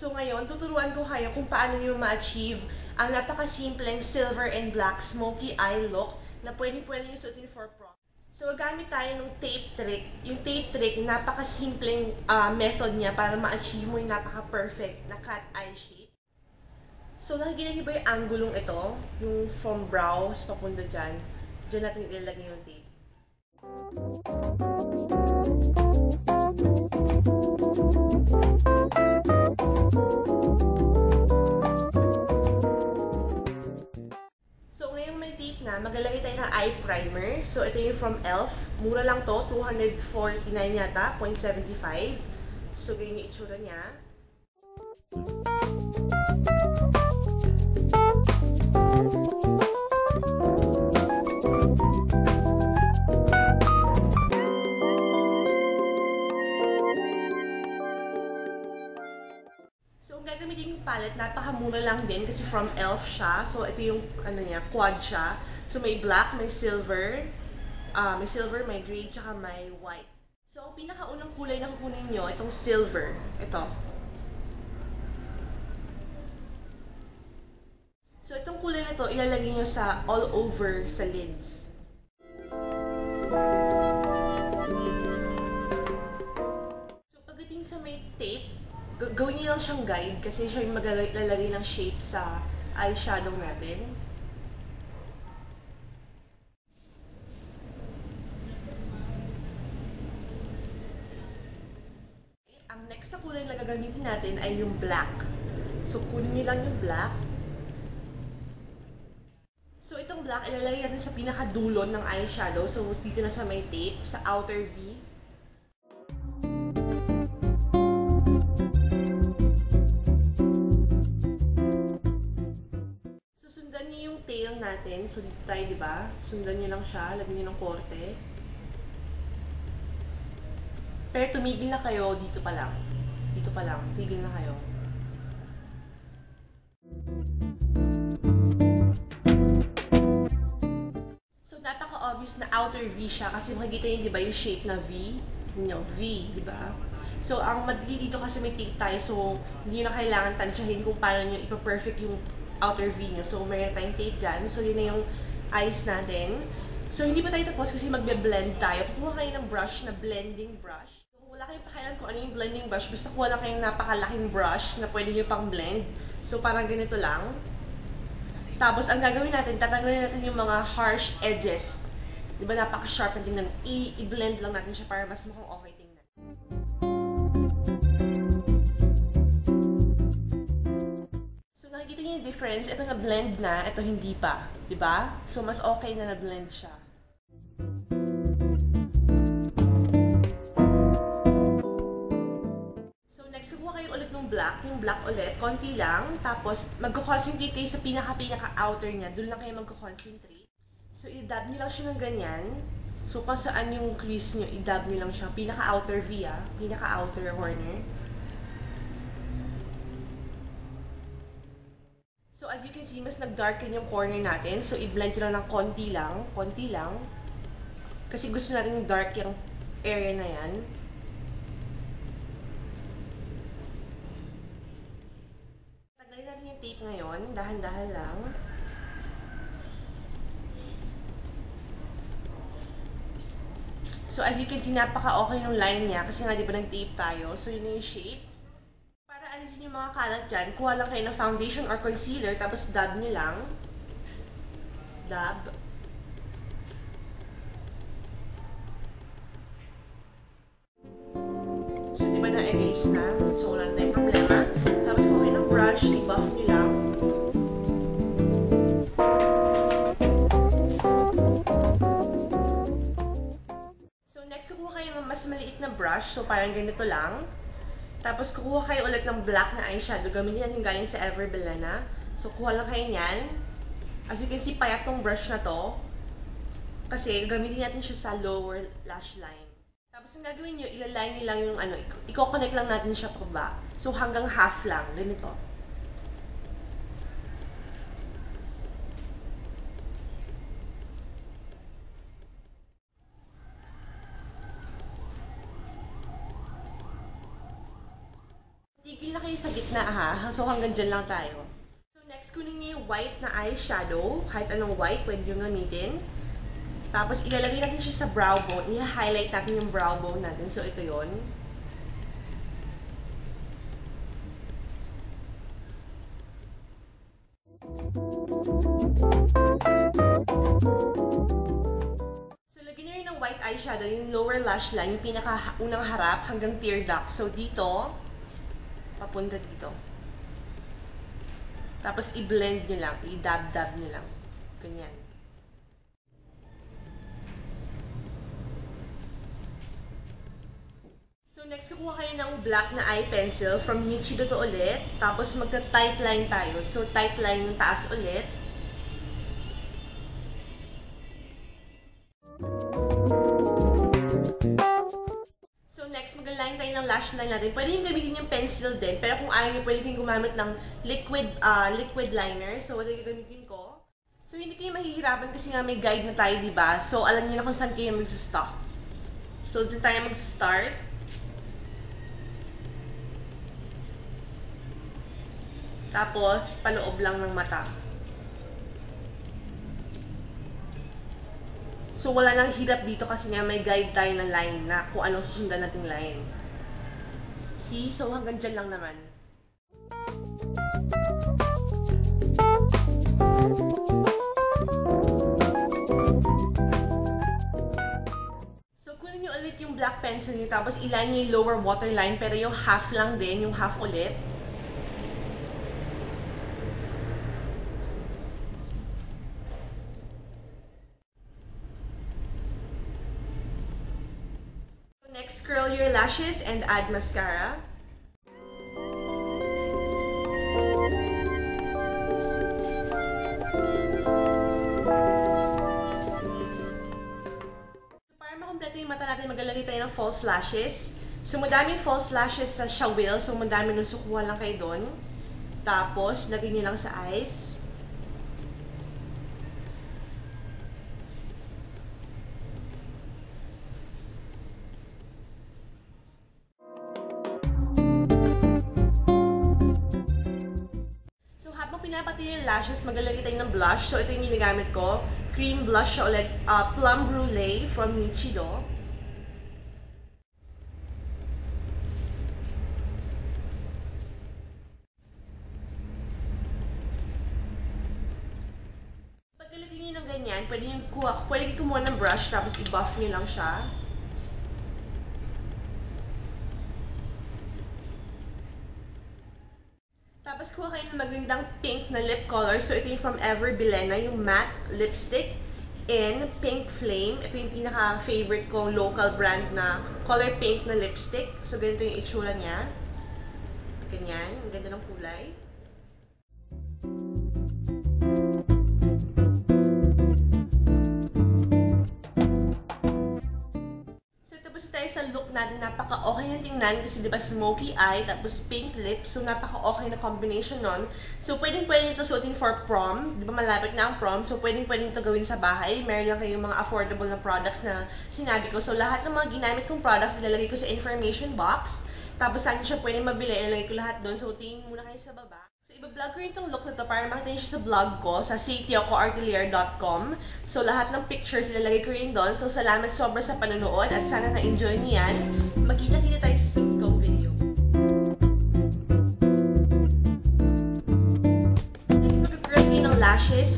So ngayon, tuturuan ko kayo kung paano nyo ma-achieve ang napakasimpleng silver and black smoky eye look na pwede nyo suotin for prom. So gamit tayo ng tape trick. Yung tape trick, napakasimpleng method niya para ma-achieve mo yung napaka-perfect na cat eye shape. So nakikita niyo ba yung angulong ito? Yung from brows papunta dyan. Diyan natin ilalagay yung tape. So ngayong may tape na, maglalagay tayo ng eye primer. So ito yung from e.l.f. Mura lang to, 249 yata, 0.75. So ganyan yung itsura niya. Gagamitin yung palette, napakamura lang din kasi from e.l.f. siya. So, ito yung, ano niya, quad siya. So, may black, may silver, may gray, tsaka may white. So, ang pinakaunang kulay na kukunin nyo, itong silver. Ito. So, itong kulay na to, ilalagay nyo sa all over sa lids. So, pagdating sa may tape, gawin niyo lang siyang guide kasi siya yung maglalagay ng shape sa eyeshadow natin. Ang next na kulay na gagamitin natin ay yung black. So, kunin niyo lang yung black. So, itong black, ilalagay natin sa pinakadulo ng eyeshadow. So, dito na sa may tape, sa outer V. Tail natin. So, dito tayo, diba? Sundan nyo lang siya. Lagyan nyo ng korte. Pero tumigil na kayo dito pa lang. Dito pa lang. Tigil na kayo. So, napaka-obvious na outer V siya. Kasi makikita nyo, diba, yung shape na V? Yung V, diba? So, ang madali dito kasi may tape tayo. So, hindi nyo na kailangan tansyahin kung paano nyo ipa-perfect yung outer V nyo. So, mayroon tayong tape dyan. So, yun na yung eyes natin. So, hindi pa tayo tapos kasi magbe-blend tayo. Kuha kayo ng brush na blending brush. So, kung wala kayong pakialam kung ano yung blending brush, basta kuha lang kayong napakalaking brush na pwede nyo pang blend. So, parang ganito lang. Tapos, ang gagawin natin, tatanggalin natin yung mga harsh edges. Diba, napaka-sharp na tingnan. I-blend lang natin siya para mas mukhang okay tingnan. Nakikita niyo yung difference, ito na-blend na, ito hindi pa, diba? So, mas okay na na-blend siya. So, next, kukuha kayo ulit ng black, yung black ulit, konti lang, tapos magko-concentrate kayo sa pinaka-outer niya, doon lang kayo magko-concentrate. So, i-dab niyo lang siya ng ganyan. So, kung saan yung crease niyo, i-dab niyo lang siya, pinaka-outer V, pinaka-outer corner. So, as you can see, mas nag-darken yung corner natin. So, i-blend nyo lang ng konti lang. Kasi gusto natin yung dark yung area na yan. Tanggalin natin yung tape ngayon. Dahan-dahan lang. So, as you can see, napaka-okay yung line niya. Kasi nga, di ba, nag-tape tayo. So, yun yung shape. Alisin yung mga kalat dyan, kuha lang kayo ng foundation or concealer, tapos dab nyo lang. Dab. So, di ba na-erase na? So, wala na tayong problema. Tapos kuha kayo ng brush, i-buff nyo lang. So, next, kukuha kayo ng mas maliit na brush. So, parang ganito lang. Tapos, kukuha kayo ulit ng black na eyeshadow. Gamitin natin galing sa Everbelena. So, kuha lang kayo niyan. As you can see, payat tong brush na to. Kasi, gamitin natin siya sa lower lash line. Tapos, ang gagawin nyo, ilaline nyo lang yung i-connect lang natin siya pababa. So, hanggang half lang. Ganito. Tigil na kayo sa gitna ha. So hanggang dyan lang tayo. So next, kunin niyo yung white na eyeshadow. Kahit anong white, pwede yung gamitin. Tapos ilalagay natin siya sa brow bone. I-highlight natin yung brow bone natin. So ito yon. So lagyan niyo rin ng white eyeshadow, yung lower lash line, yung pinaka-unang harap hanggang tear duct. So dito, papunta dito. Tapos i-blend nyo lang, i-dab-dab nyo lang. Ganyan. So next, kukuha kayo ng black na eye pencil from Nichido to ulit. Tapos magta-tight line tayo. So tight line yung taas ulit. So next, mag-line tayo ng lash line natin. Pwede yung gamitin yung pencil din. Pero kung ayaw nyo, pwede kayong gumamit ng liquid liner. So ito yung gamitin ko. So hindi kayo mahihirapan kasi nga may guide na tayo, diba? So alam niyo na kung saan kayo mag-stop. So dyan tayo mag-start. Tapos, paloob lang ng mata. So, wala nang hirap dito kasi nga may guide tayo ng line na kung anong susundan nating line. See? So, hanggang dyan lang naman. So, kunin nyo ulit yung black pencil nyo, tapos iline nyo yung lower waterline, pero yung half lang din, yung half ulit. Next, curl your lashes and add mascara. So, para makompleto yung mata natin, maglalagay tayo ng false lashes. So, madaming false lashes sa Shawil. So, madami nun, so kuha lang kayo doon. Tapos, lagay nyo lang sa eyes. Pinapati yung lashes, maglalagay tayo ng blush. So, ito yung ginagamit ko. Cream blush siya ulit. Plum Brulee from Nichido. Pagkalagay nyo ng ganyan, pwede kumuha ng brush, tapos i-buff nyo lang siya. Tapos kuha kayo ng magandang pink na lip color. So, ito yung from Ever Bilena, yung matte lipstick in Pink Flame. Ito yung pinaka-favorite kong local brand na color pink na lipstick. So, ganito yung itsura niya. Ganyan. Ang ganda ng kulay. Sa look natin, napaka-okay na tingnan kasi diba smoky eye, tapos pink lips, so napaka-okay na combination nun. So, pwedeng-pwede ito suotin for prom, diba malapit na ang prom, so pwedeng-pwede ito gawin sa bahay. Meron lang kayong mga affordable na products na sinabi ko. So, lahat ng mga ginamit kong products, ilalagay ko sa information box. Tapos, saan siya pwedeng mabili, ilalagay ko lahat doon. So, tingin muna kayo sa baba. I-vlog ko rin itong look na to para makita nyo siya sa vlog ko sa ctiocoartelier.com. So, lahat ng pictures ilalagay ko rin doon. So, salamat sobra sa panonood at sana na-enjoy niyo yan. Magkita-kita tayo sa susunod kong video. Next, mag-curl kayo ng lashes.